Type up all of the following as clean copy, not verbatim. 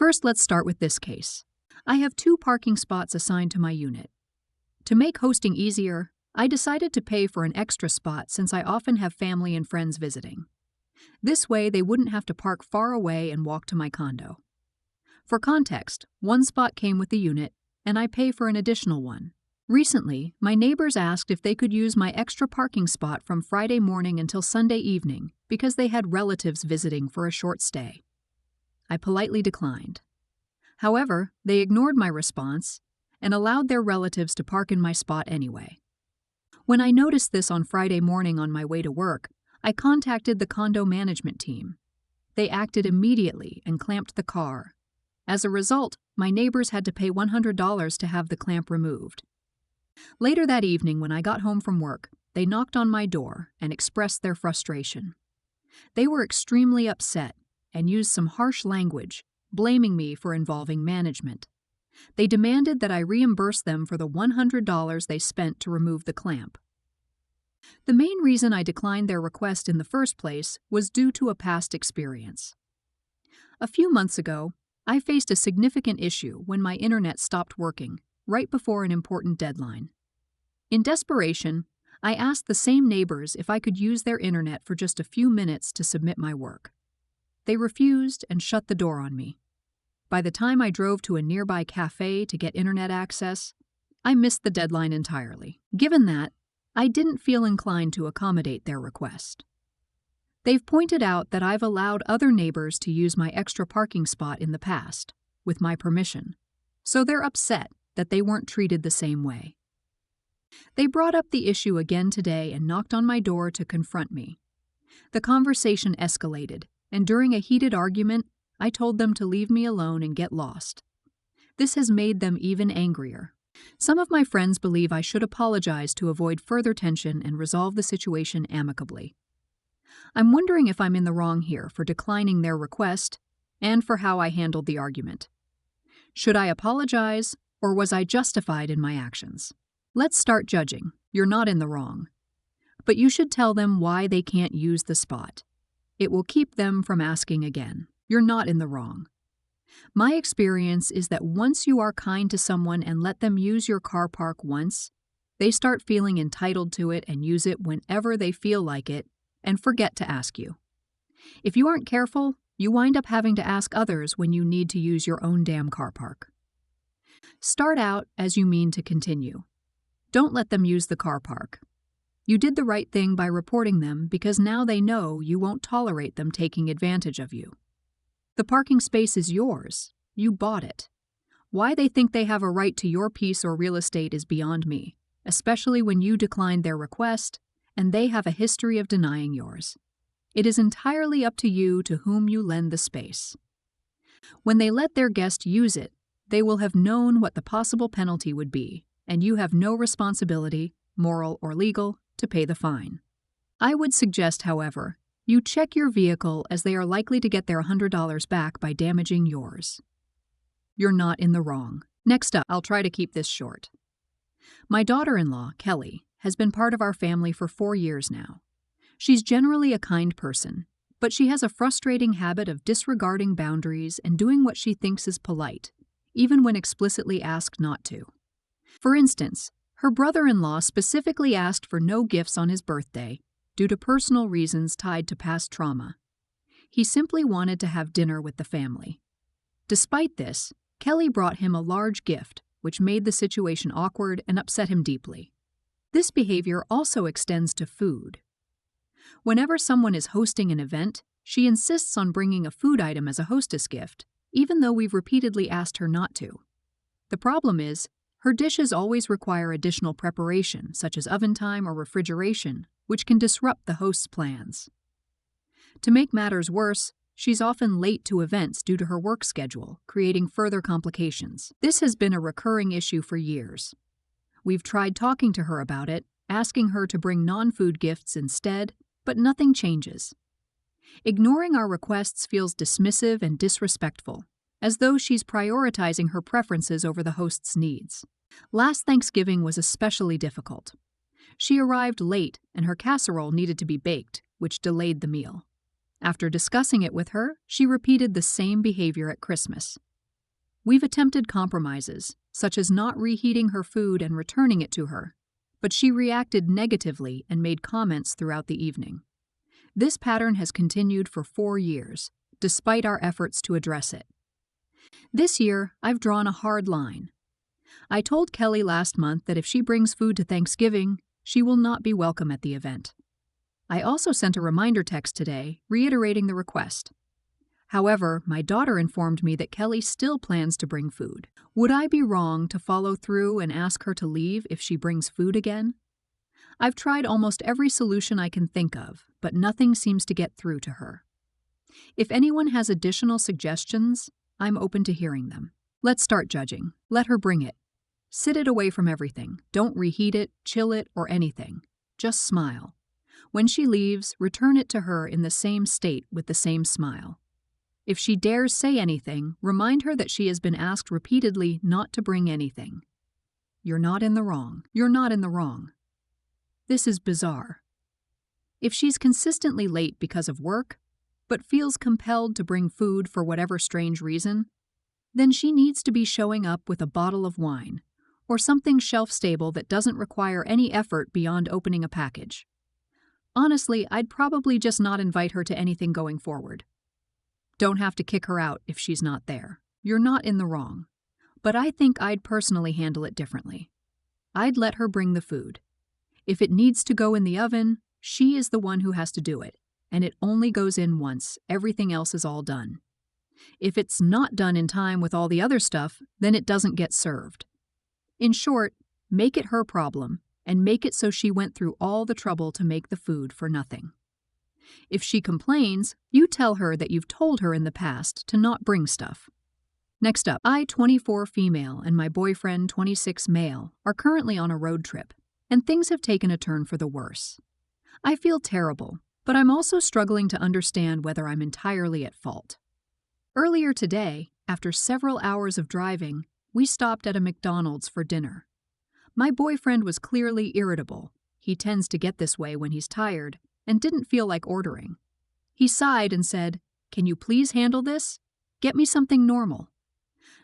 First, let's start with this case. I have 2 parking spots assigned to my unit. To make hosting easier, I decided to pay for an extra spot since I often have family and friends visiting. This way, they wouldn't have to park far away and walk to my condo. For context, 1 spot came with the unit, and I pay for an additional one. Recently, my neighbors asked if they could use my extra parking spot from Friday morning until Sunday evening because they had relatives visiting for a short stay. I politely declined. However, they ignored my response and allowed their relatives to park in my spot anyway. When I noticed this on Friday morning on my way to work, I contacted the condo management team. They acted immediately and clamped the car. As a result, my neighbors had to pay $100 to have the clamp removed. Later that evening, when I got home from work, they knocked on my door and expressed their frustration. They were extremely upset and used some harsh language, blaming me for involving management. They demanded that I reimburse them for the $100 they spent to remove the clamp. The main reason I declined their request in the first place was due to a past experience. A few months ago, I faced a significant issue when my internet stopped working, right before an important deadline. In desperation, I asked the same neighbors if I could use their internet for just a few minutes to submit my work. They refused and shut the door on me. By the time I drove to a nearby cafe to get internet access, I missed the deadline entirely. Given that, I didn't feel inclined to accommodate their request. They've pointed out that I've allowed other neighbors to use my extra parking spot in the past, with my permission, so they're upset that they weren't treated the same way. They brought up the issue again today and knocked on my door to confront me. The conversation escalated, and during a heated argument, I told them to leave me alone and get lost. This has made them even angrier. Some of my friends believe I should apologize to avoid further tension and resolve the situation amicably. I'm wondering if I'm in the wrong here for declining their request and for how I handled the argument. Should I apologize, or was I justified in my actions? Let's start judging. You're not in the wrong. But you should tell them why they can't use the spot. It will keep them from asking again. You're not in the wrong. My experience is that once you are kind to someone and let them use your car park once, they start feeling entitled to it and use it whenever they feel like it and forget to ask you. If you aren't careful, you wind up having to ask others when you need to use your own damn car park. Start out as you mean to continue. Don't let them use the car park. You did the right thing by reporting them because now they know you won't tolerate them taking advantage of you. The parking space is yours. You bought it. Why they think they have a right to your piece or real estate is beyond me, especially when you declined their request and they have a history of denying yours. It is entirely up to you to whom you lend the space. When they let their guest use it, they will have known what the possible penalty would be, and you have no responsibility, moral or legal, to pay the fine. I would suggest, however, you check your vehicle as they are likely to get their $100 back by damaging yours. You're not in the wrong. Next up, I'll try to keep this short. My daughter-in-law, Kelly, has been part of our family for 4 years now. She's generally a kind person, but she has a frustrating habit of disregarding boundaries and doing what she thinks is polite, even when explicitly asked not to. For instance, her brother-in-law specifically asked for no gifts on his birthday due to personal reasons tied to past trauma. He simply wanted to have dinner with the family. Despite this, Kelly brought him a large gift, which made the situation awkward and upset him deeply. This behavior also extends to food. Whenever someone is hosting an event, she insists on bringing a food item as a hostess gift, even though we've repeatedly asked her not to. The problem is, her dishes always require additional preparation, such as oven time or refrigeration, which can disrupt the host's plans. To make matters worse, she's often late to events due to her work schedule, creating further complications. This has been a recurring issue for years. We've tried talking to her about it, asking her to bring non-food gifts instead, but nothing changes. Ignoring our requests feels dismissive and disrespectful, as though she's prioritizing her preferences over the host's needs. Last Thanksgiving was especially difficult. She arrived late and her casserole needed to be baked, which delayed the meal. After discussing it with her, she repeated the same behavior at Christmas. We've attempted compromises, such as not reheating her food and returning it to her, but she reacted negatively and made comments throughout the evening. This pattern has continued for 4 years, despite our efforts to address it. This year, I've drawn a hard line. I told Kelly last month that if she brings food to Thanksgiving, she will not be welcome at the event. I also sent a reminder text today, reiterating the request. However, my daughter informed me that Kelly still plans to bring food. Would I be wrong to follow through and ask her to leave if she brings food again? I've tried almost every solution I can think of, but nothing seems to get through to her. If anyone has additional suggestions, I'm open to hearing them. Let's start judging. Let her bring it. Sit it away from everything. Don't reheat it, chill it, or anything. Just smile. When she leaves, return it to her in the same state with the same smile. If she dares say anything, remind her that she has been asked repeatedly not to bring anything. You're not in the wrong. You're not in the wrong. This is bizarre. If she's consistently late because of work, but feels compelled to bring food for whatever strange reason, then she needs to be showing up with a bottle of wine or something shelf-stable that doesn't require any effort beyond opening a package. Honestly, I'd probably just not invite her to anything going forward. Don't have to kick her out if she's not there. You're not in the wrong. But I think I'd personally handle it differently. I'd let her bring the food. If it needs to go in the oven, she is the one who has to do it, and it only goes in once. Everything else is all done. If it's not done in time with all the other stuff, then it doesn't get served. In short, make it her problem, and make it so she went through all the trouble to make the food for nothing. If she complains, you tell her that you've told her in the past to not bring stuff. Next up, I, 24 female, and my boyfriend, 26 male, are currently on a road trip, and things have taken a turn for the worse. I feel terrible, but I'm also struggling to understand whether I'm entirely at fault. Earlier today, after several hours of driving, we stopped at a McDonald's for dinner. My boyfriend was clearly irritable. He tends to get this way when he's tired, and didn't feel like ordering. He sighed and said, "Can you please handle this? Get me something normal."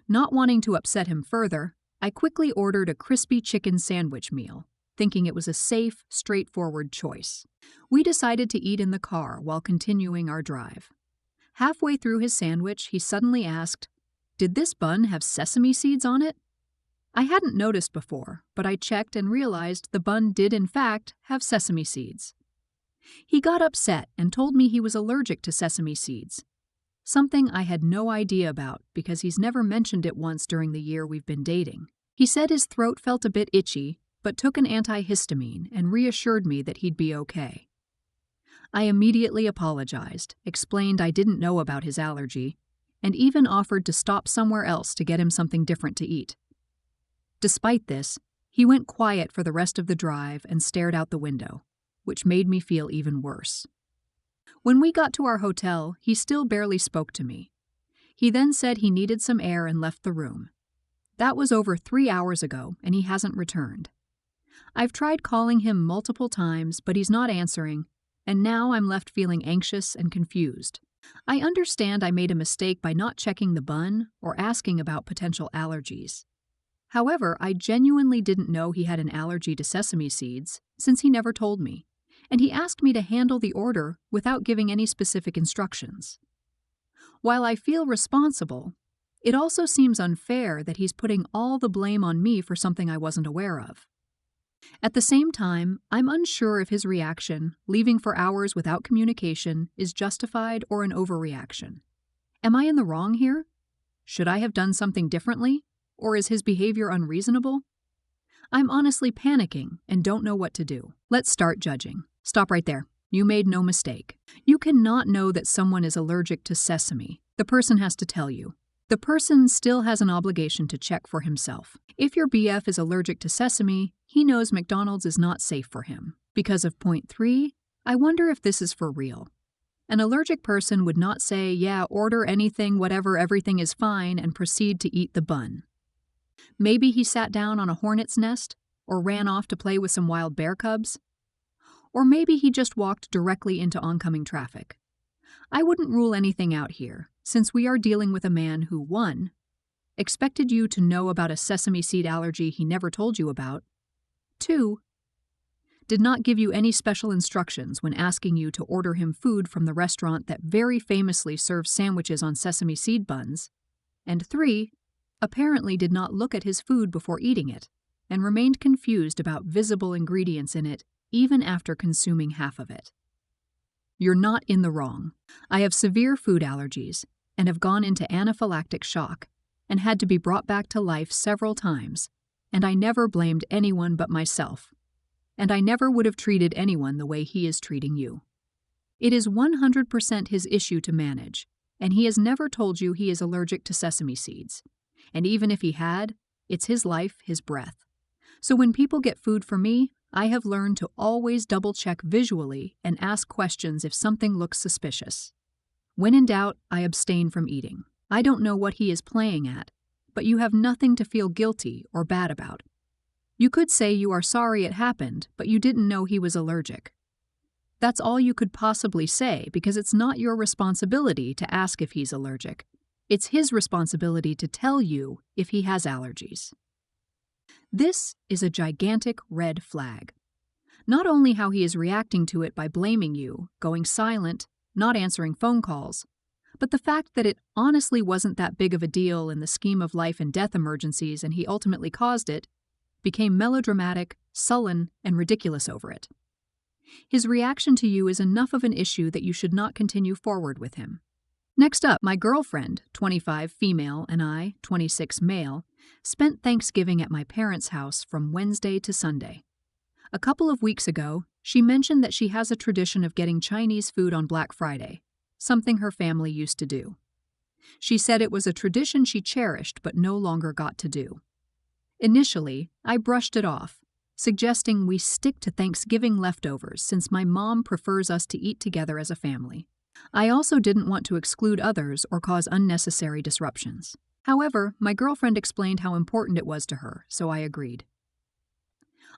Not wanting to upset him further, I quickly ordered a crispy chicken sandwich meal, thinking it was a safe, straightforward choice. We decided to eat in the car while continuing our drive. Halfway through his sandwich, he suddenly asked, "Did this bun have sesame seeds on it?" I hadn't noticed before, but I checked and realized the bun did in fact have sesame seeds. He got upset and told me he was allergic to sesame seeds, something I had no idea about because he's never mentioned it once during the year we've been dating. He said his throat felt a bit itchy, but took an antihistamine and reassured me that he'd be okay. I immediately apologized, explained I didn't know about his allergy, and even offered to stop somewhere else to get him something different to eat. Despite this, he went quiet for the rest of the drive and stared out the window, which made me feel even worse. When we got to our hotel, he still barely spoke to me. He then said he needed some air and left the room. That was over 3 hours ago, and he hasn't returned. I've tried calling him multiple times, but he's not answering, and now I'm left feeling anxious and confused. I understand I made a mistake by not checking the bun or asking about potential allergies. However, I genuinely didn't know he had an allergy to sesame seeds, since he never told me, and he asked me to handle the order without giving any specific instructions. While I feel responsible, it also seems unfair that he's putting all the blame on me for something I wasn't aware of. At the same time, I'm unsure if his reaction, leaving for hours without communication, is justified or an overreaction. Am I in the wrong here? Should I have done something differently? Or is his behavior unreasonable? I'm honestly panicking and don't know what to do. Let's start judging. Stop right there. You made no mistake. You cannot know that someone is allergic to sesame. The person has to tell you. The person still has an obligation to check for himself. If your BF is allergic to sesame, he knows McDonald's is not safe for him. Because of point 3, I wonder if this is for real. An allergic person would not say, "Yeah, order anything, whatever, everything is fine," and proceed to eat the bun. Maybe he sat down on a hornet's nest, or ran off to play with some wild bear cubs. Or maybe he just walked directly into oncoming traffic. I wouldn't rule anything out here, since we are dealing with a man who, 1, expected you to know about a sesame seed allergy he never told you about. 2. Did not give you any special instructions when asking you to order him food from the restaurant that very famously serves sandwiches on sesame seed buns. And 3. Apparently did not look at his food before eating it, and remained confused about visible ingredients in it even after consuming half of it. You're not in the wrong. I have severe food allergies and have gone into anaphylactic shock and had to be brought back to life several times, and I never blamed anyone but myself. And I never would have treated anyone the way he is treating you. It is 100% his issue to manage, and he has never told you he is allergic to sesame seeds. And even if he had, it's his life, his breath. So when people get food from me, I have learned to always double-check visually and ask questions if something looks suspicious. When in doubt, I abstain from eating. I don't know what he is playing at, but you have nothing to feel guilty or bad about. You could say you are sorry it happened, but you didn't know he was allergic. That's all you could possibly say because it's not your responsibility to ask if he's allergic. It's his responsibility to tell you if he has allergies. This is a gigantic red flag. Not only how he is reacting to it by blaming you, going silent, not answering phone calls, but the fact that it honestly wasn't that big of a deal in the scheme of life and death emergencies and he ultimately caused it, became melodramatic, sullen, and ridiculous over it. His reaction to you is enough of an issue that you should not continue forward with him. Next up, my girlfriend, 25 female, and I, 26 male, spent Thanksgiving at my parents' house from Wednesday to Sunday. A couple of weeks ago, she mentioned that she has a tradition of getting Chinese food on Black Friday, something her family used to do. She said it was a tradition she cherished but no longer got to do. Initially, I brushed it off, suggesting we stick to Thanksgiving leftovers since my mom prefers us to eat together as a family. I also didn't want to exclude others or cause unnecessary disruptions. However, my girlfriend explained how important it was to her, so I agreed.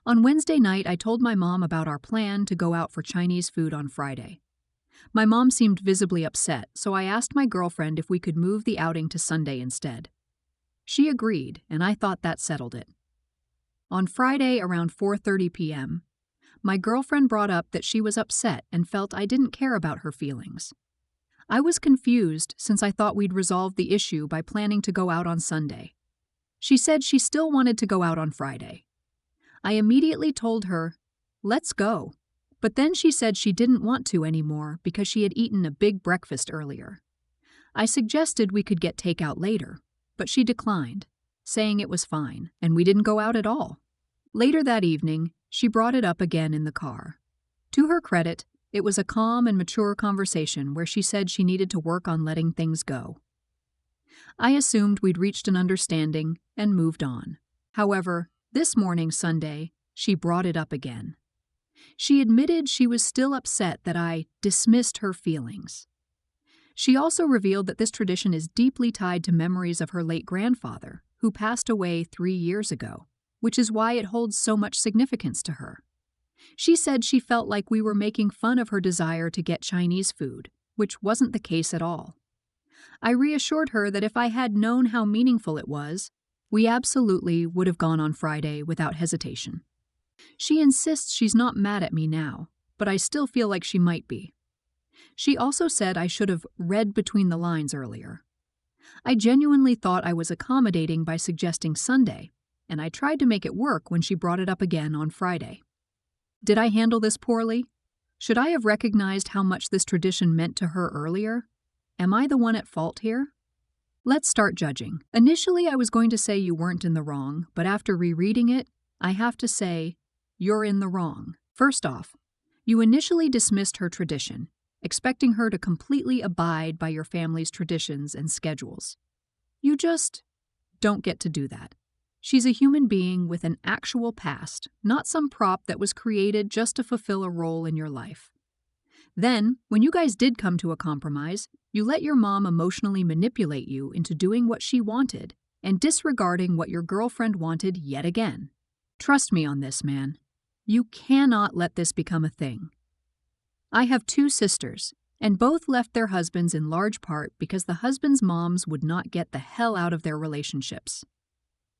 On Wednesday night, I told my mom about our plan to go out for Chinese food on Friday. My mom seemed visibly upset, so I asked my girlfriend if we could move the outing to Sunday instead. She agreed, and I thought that settled it. On Friday around 4:30 p.m., my girlfriend brought up that she was upset and felt I didn't care about her feelings. I was confused since I thought we'd resolved the issue by planning to go out on Sunday. She said she still wanted to go out on Friday. I immediately told her, "Let's go," but then she said she didn't want to anymore because she had eaten a big breakfast earlier. I suggested we could get takeout later, but she declined, saying it was fine, and we didn't go out at all. Later that evening, she brought it up again in the car. To her credit, it was a calm and mature conversation where she said she needed to work on letting things go. I assumed we'd reached an understanding and moved on. However, this morning, Sunday, she brought it up again. She admitted she was still upset that I dismissed her feelings. She also revealed that this tradition is deeply tied to memories of her late grandfather, who passed away 3 years ago, which is why it holds so much significance to her. She said she felt like we were making fun of her desire to get Chinese food, which wasn't the case at all. I reassured her that if I had known how meaningful it was, we absolutely would have gone on Friday without hesitation. She insists she's not mad at me now, but I still feel like she might be. She also said I should have read between the lines earlier. I genuinely thought I was accommodating by suggesting Sunday, and I tried to make it work when she brought it up again on Friday. Did I handle this poorly? Should I have recognized how much this tradition meant to her earlier? Am I the one at fault here? Let's start judging. Initially, I was going to say you weren't in the wrong, but after rereading it, I have to say, you're in the wrong. First off, you initially dismissed her tradition, expecting her to completely abide by your family's traditions and schedules. You just don't get to do that. She's a human being with an actual past, not some prop that was created just to fulfill a role in your life. Then, when you guys did come to a compromise, you let your mom emotionally manipulate you into doing what she wanted and disregarding what your girlfriend wanted yet again. Trust me on this, man. You cannot let this become a thing. I have 2 sisters, And both left their husbands in large part because the husbands' moms would not get the hell out of their relationships.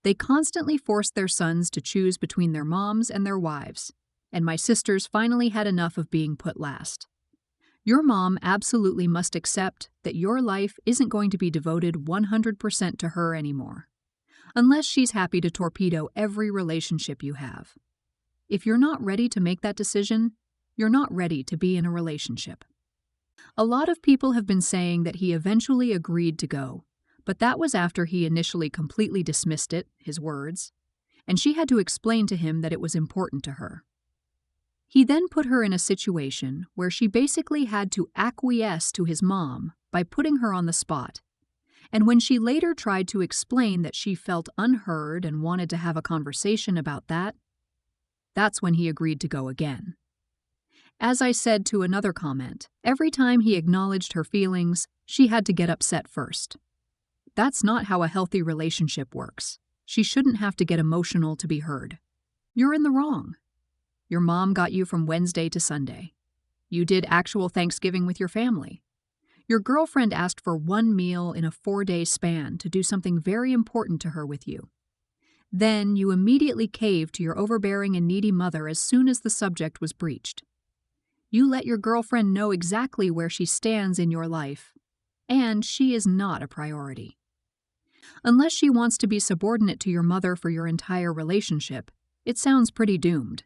They constantly forced their sons to choose between their moms and their wives, and my sisters finally had enough of being put last. Your mom absolutely must accept that your life isn't going to be devoted 100% to her anymore, unless she's happy to torpedo every relationship you have. If you're not ready to make that decision, you're not ready to be in a relationship. A lot of people have been saying that he eventually agreed to go, but that was after he initially completely dismissed it, his words, and she had to explain to him that it was important to her. He then put her in a situation where she basically had to acquiesce to his mom by putting her on the spot, and when she later tried to explain that she felt unheard and wanted to have a conversation about that, that's when he agreed to go again. As I said to another comment, every time he acknowledged her feelings, she had to get upset first. That's not how a healthy relationship works. She shouldn't have to get emotional to be heard. You're in the wrong. Your mom got you from Wednesday to Sunday. You did actual Thanksgiving with your family. Your girlfriend asked for one meal in a 4-day span to do something very important to her with you. Then you immediately caved to your overbearing and needy mother as soon as the subject was breached. You let your girlfriend know exactly where she stands in your life, and she is not a priority. Unless she wants to be subordinate to your mother for your entire relationship, it sounds pretty doomed.